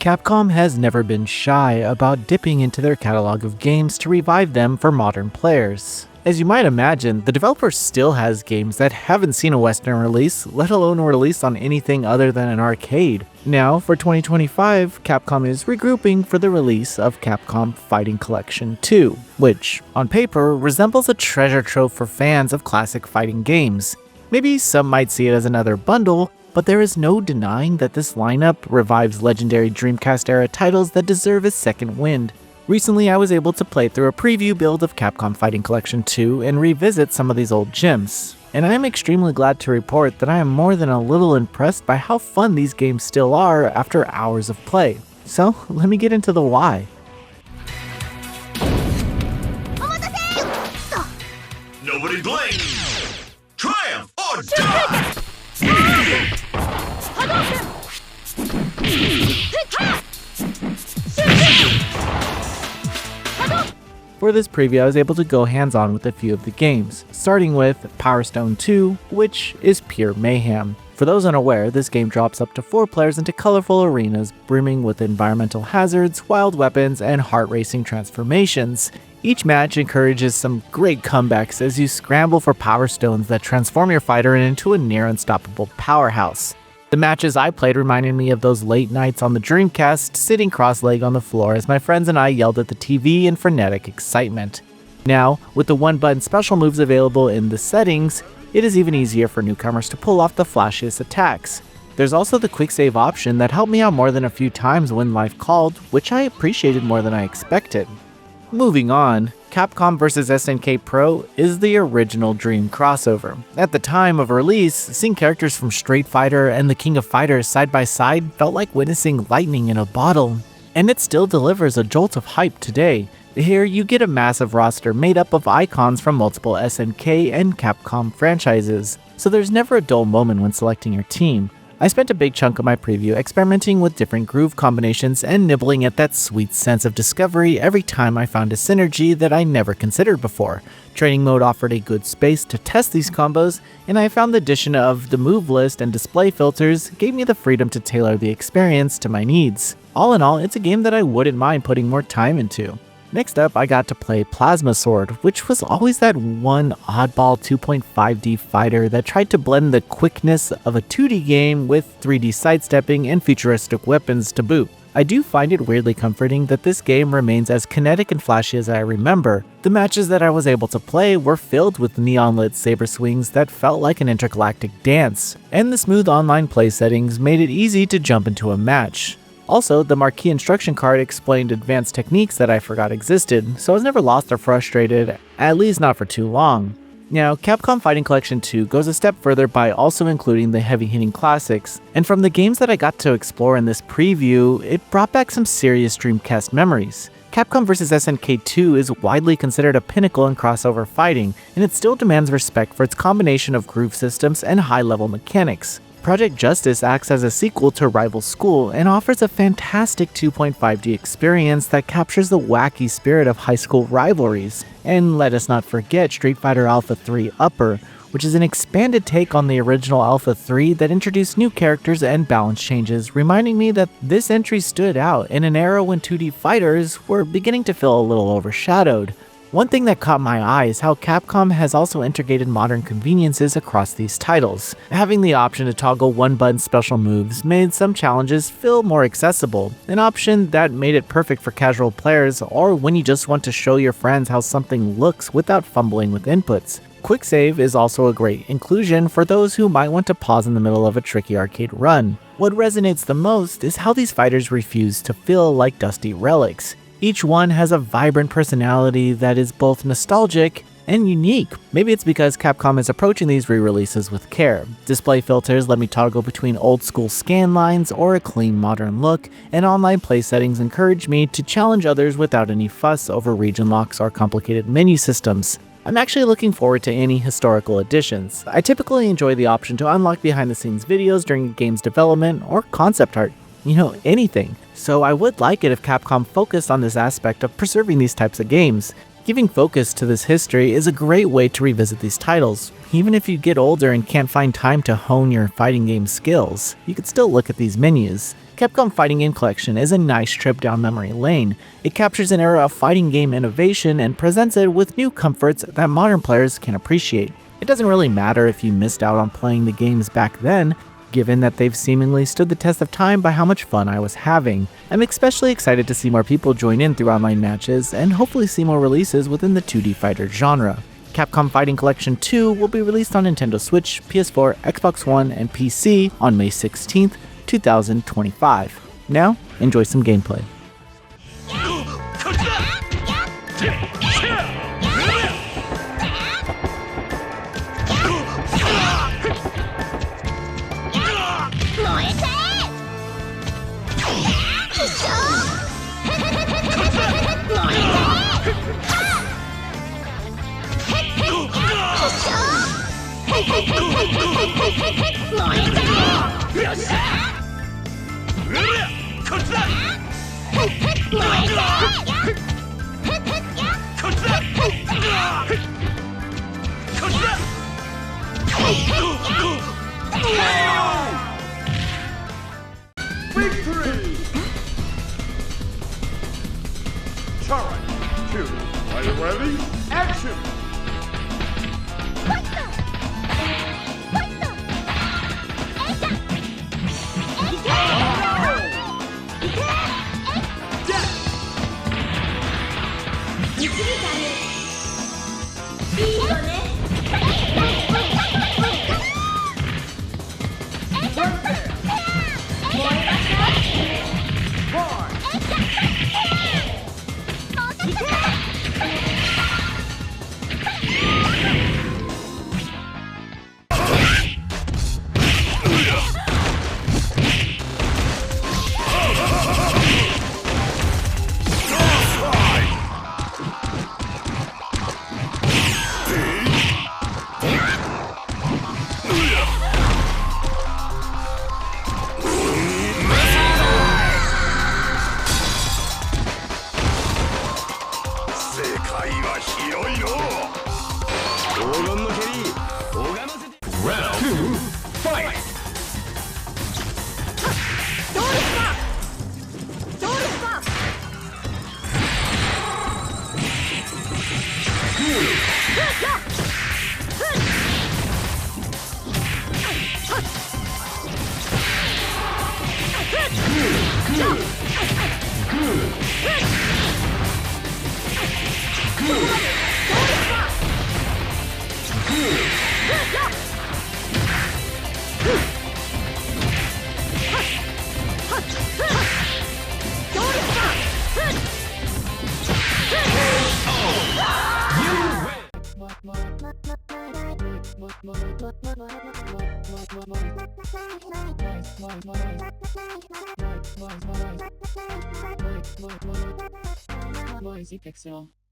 Capcom has never been shy about dipping into their catalog of games to revive them for modern players. As you might imagine, the developer still has games that haven't seen a Western release, let alone a release on anything other than an arcade. Now, for 2025, Capcom is regrouping for the release of Capcom Fighting Collection 2, which, on paper, resembles a treasure trove for fans of classic fighting games. Maybe some might see it as another bundle, but there is no denying that this lineup revives legendary Dreamcast-era titles that deserve a second wind. Recently, I was able to play through a preview build of Capcom Fighting Collection 2 and revisit some of these old gems, and I am extremely glad to report that I am more than a little impressed by how fun these games still are after hours of play. So, let me get into the why. Nobody blames! Triumph or die! For this preview, I was able to go hands-on with a few of the games, starting with Power Stone 2, which is pure mayhem. For those unaware, this game drops up to 4 players into colorful arenas brimming with environmental hazards, wild weapons, and heart-racing transformations. Each match encourages some great comebacks as you scramble for power stones that transform your fighter into a near-unstoppable powerhouse. The matches I played reminded me of those late nights on the Dreamcast, sitting cross-legged on the floor as my friends and I yelled at the TV in frenetic excitement. Now, with the one-button special moves available in the settings, it is even easier for newcomers to pull off the flashiest attacks. There's also the quick save option that helped me out more than a few times when life called, which I appreciated more than I expected. Moving on, Capcom vs SNK Pro is the original Dream crossover. At the time of release, seeing characters from Street Fighter and the King of Fighters side by side felt like witnessing lightning in a bottle. And it still delivers a jolt of hype today. Here you get a massive roster made up of icons from multiple SNK and Capcom franchises, so there's never a dull moment when selecting your team. I spent a big chunk of my preview experimenting with different groove combinations and nibbling at that sweet sense of discovery every time I found a synergy that I never considered before. Training mode offered a good space to test these combos, and I found the addition of the move list and display filters gave me the freedom to tailor the experience to my needs. All in all, it's a game that I wouldn't mind putting more time into. Next up, I got to play Plasma Sword, which was always that one oddball 2.5D fighter that tried to blend the quickness of a 2D game with 3D sidestepping and futuristic weapons to boot. I do find it weirdly comforting that this game remains as kinetic and flashy as I remember. The matches that I was able to play were filled with neon-lit saber swings that felt like an intergalactic dance, and the smooth online play settings made it easy to jump into a match. Also, the marquee instruction card explained advanced techniques that I forgot existed, so I was never lost or frustrated, at least not for too long. Now, Capcom Fighting Collection 2 goes a step further by also including the heavy-hitting classics, and from the games that I got to explore in this preview, it brought back some serious Dreamcast memories. Capcom vs SNK 2 is widely considered a pinnacle in crossover fighting, and it still demands respect for its combination of groove systems and high-level mechanics. Project Justice acts as a sequel to Rival School and offers a fantastic 2.5D experience that captures the wacky spirit of high school rivalries. And let us not forget Street Fighter Alpha 3 Upper, which is an expanded take on the original Alpha 3 that introduced new characters and balance changes, reminding me that this entry stood out in an era when 2D fighters were beginning to feel a little overshadowed. One thing that caught my eye is how Capcom has also integrated modern conveniences across these titles. Having the option to toggle one-button special moves made some challenges feel more accessible, an option that made it perfect for casual players or when you just want to show your friends how something looks without fumbling with inputs. Quick save is also a great inclusion for those who might want to pause in the middle of a tricky arcade run. What resonates the most is how these fighters refuse to feel like dusty relics. Each one has a vibrant personality that is both nostalgic and unique. Maybe it's because Capcom is approaching these re-releases with care. Display filters let me toggle between old school scan lines or a clean modern look, and online play settings encourage me to challenge others without any fuss over region locks or complicated menu systems. I'm actually looking forward to any historical editions. I typically enjoy the option to unlock behind the scenes videos during a game's development or concept art. You know, anything. So I would like it if Capcom focused on this aspect of preserving these types of games. Giving focus to this history is a great way to revisit these titles. Even if you get older and can't find time to hone your fighting game skills, you could still look at these menus. Capcom Fighting Game Collection is a nice trip down memory lane. It captures an era of fighting game innovation and presents it with new comforts that modern players can appreciate. It doesn't really matter if you missed out on playing the games back then, given that they've seemingly stood the test of time by how much fun I was having. I'm especially excited to see more people join in through online matches, and hopefully see more releases within the 2D fighter genre. Capcom Fighting Collection 2 will be released on Nintendo Switch, PS4, Xbox One, and PC on May 16th, 2025. Now, enjoy some gameplay. Victory! Turret 2. Are you ready? Action! Round 2, fight! Voice Pixel.